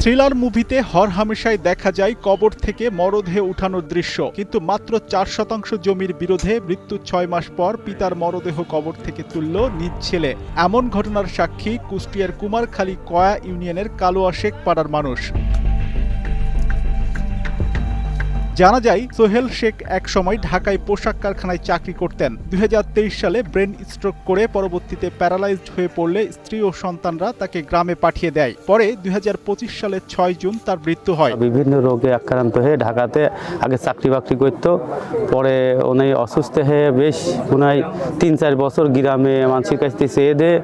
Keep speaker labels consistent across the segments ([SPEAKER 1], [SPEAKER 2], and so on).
[SPEAKER 1] Thriller মুভিতে হরহামেশাই দেখা যায় কবর থেকে মরদেহ উঠানোর দৃশ্য, কিন্তু মাত্র 4% জমির বিরোধে মৃত্যুর 6 মাস পর পিতার মরদেহ কবর থেকে তুলল নিজ ছেলে। এমন ঘটনার সাক্ষী কুষ্টিয়ার কুমারখালী কয়া ইউনিয়নের কালোয়া শেখ পাড়ার মানুষ। জানা যায়, সোহেল শেখ একসময় ঢাকায় পোশাক কারখানায় চাকরি করতেন। 2023 সালে ব্রেন স্ট্রোক করে পরবর্তীতে প্যারালাইজড হয়ে পড়লে স্ত্রী ও সন্তানরা তাকে গ্রামে পাঠিয়ে দেয়। পরে 2025 সালের 6 জুন তার মৃত্যু হয়।
[SPEAKER 2] বিভিন্ন রোগে আক্রান্ত হয়ে ঢাকাতে আগে চাকরি বাকরি করতো, পরে উনি অসুস্থ হয়ে বেশ উনাই 3-4 বছর গ্রামে মানুষের কাছ থেকে চেয়ে দিয়ে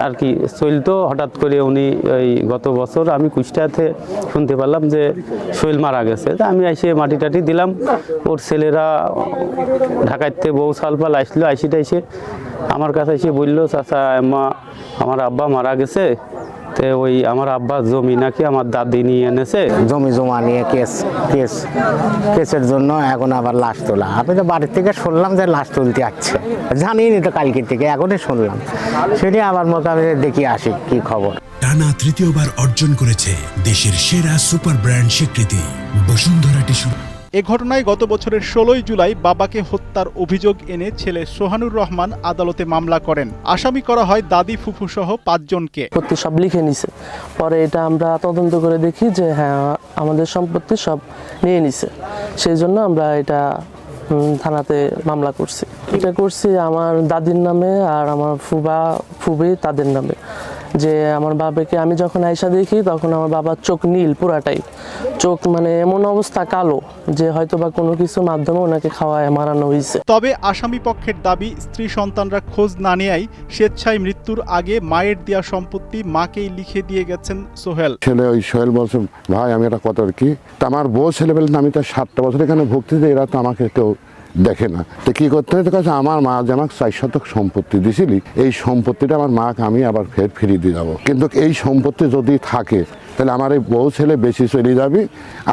[SPEAKER 2] আর কি চলতো। হঠাৎ করে উনি ওই গত বছর আমি কুষ্টিয়াতে শুনতে পারলাম যে সোহেল মারা গেছে। আমি এসে মাটি টাটি দিলাম। ওর ছেলেরা ঢাকাতে বউ সালপাল আসলো, আইসিটা এসে আমার কাছে এসে বললো, চাচা আমার আব্বা মারা গেছে, তো ওই আমার আব্বার জমি নাকি আমার দাদি নিয়ে এনেছে।
[SPEAKER 3] জমি জমা নিয়ে কেসের জন্য এখন আবার লাশ তোলা। আমি তো বাড়ির থেকে শুনলাম যে লাশ তুলতে আসছে, জানিনি তো কালকে থেকে, এখনই শুনলাম। সেটি আবার মোটামুটি দেখি আসি কি খবর।
[SPEAKER 4] টানা তৃতীয়বার অর্জন করেছে দেশের সেরা সুপার ব্র্যান্ড স্বীকৃতি বসুন্ধরা টিস্যু।
[SPEAKER 1] এ ঘটনায় গত বছরের 16 জুলাই বাবাকে হত্যার অভিযোগ এনে ছেলে সোহানুর রহমান আদালতে মামলা করেন। আসামি করা হয় দাদি ফুফু সহ 5 জনকে।
[SPEAKER 5] সম্পত্তি সব লিখে নিছে। পরে এটা আমরা তদন্ত করে দেখি যে হ্যাঁ আমাদের সম্পত্তি সব নিয়ে নিছে, সেই জন্য আমরা এটা থানাতে মামলা করছি। এটা করছি আমার দাদির নামে আর আমার ফুবি তাদের নামে। যে আমার বাবাকে আমি যখন আয়সা দেখি তখন আমার বাবার চোখ নীল, পুরাটাই চোখ, মানে এমন অবস্থা কালো যে হয়তো বা কোনো কিছুর মাধ্যমে ওনাকে খাওয়ায় মারানো হয়েছে।
[SPEAKER 1] তবে আসামি পক্ষের দাবি, স্ত্রী সন্তানরা খোঁজ না নেয়ায় স্বেচ্ছায় মৃত্যুর আগে মায়ের দেয়া সম্পত্তি মাকেই লিখে দিয়ে গেছেন সোহেল।
[SPEAKER 6] ছেলে ওই সোহেল বলছে, ভাই আমি এটা কত আর কি, তা আমার বউ ছেলে বললেন আমি তো 7টা বছর এখানে ভুগতেছি, এরা তো আমাকে কেউ দেখে না, তো কি করতে হয়, কাছে আমার মা যে আমাকে 4 শতক সম্পত্তি দিছিলি, এই সম্পত্তিটা আমার মাকে আমি আবার ফিরিয়ে দিয়ে যাবো, কিন্তু এই সম্পত্তি যদি থাকে তাহলে আমার এই বউ ছেলে বেশি চলে যাবি,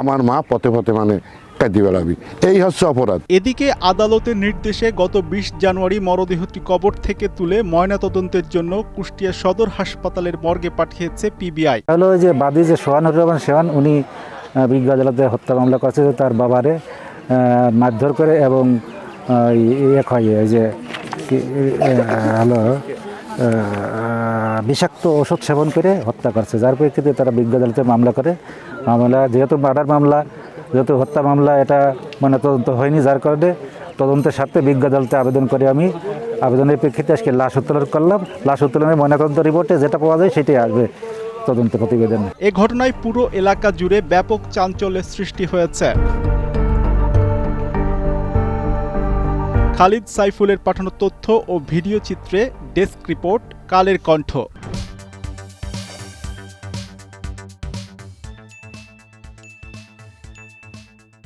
[SPEAKER 6] আমার মা পথে পথে মানে কাঁদি বেড়াবি, এই হচ্ছে অপরাধ।
[SPEAKER 1] এদিকে আদালতের নির্দেশে গত 20 জানুয়ারি মরদেহটি কবর থেকে তুলে ময়নাতদন্তের জন্য কুষ্টিয়া সদর হাসপাতালের মর্গে পাঠিয়েছে পিবিআই।
[SPEAKER 7] হলো যে বাদী যে সোহানুর রহমান সোহান, উনি বিজ্ঞ আদালতে হত্যা মামলা করেছে তার বাবারে মারধর করে এবং বিষাক্ত ওষুধ সেবন করে হত্যা করছে, যার প্রেক্ষিতে তারা বিজ্ঞ আদালতে মামলা করে। মামলা যেহেতু মার্ডার মামলা, যেহেতু হত্যা মামলা, এটা মানে তদন্ত হয়নি, যার কারণে তদন্তের স্বার্থে বিজ্ঞ আদালতে আবেদন করে আমি আবেদনের প্রেক্ষিতে আজকে লাশ উত্তোলন করলাম। লাশ উত্তোলনের ময়নাতদন্ত রিপোর্টে যেটা পাওয়া যায় সেটাই আসবে তদন্ত প্রতিবেদন।
[SPEAKER 1] এ ঘটনায় পুরো এলাকা জুড়ে ব্যাপক চাঞ্চল্যের সৃষ্টি হয়েছে। খালিদ সাইফুলের পাঠানো তথ্য ও ভিডিও চিত্রে ডেস্ক রিপোর্ট, কালের কণ্ঠ।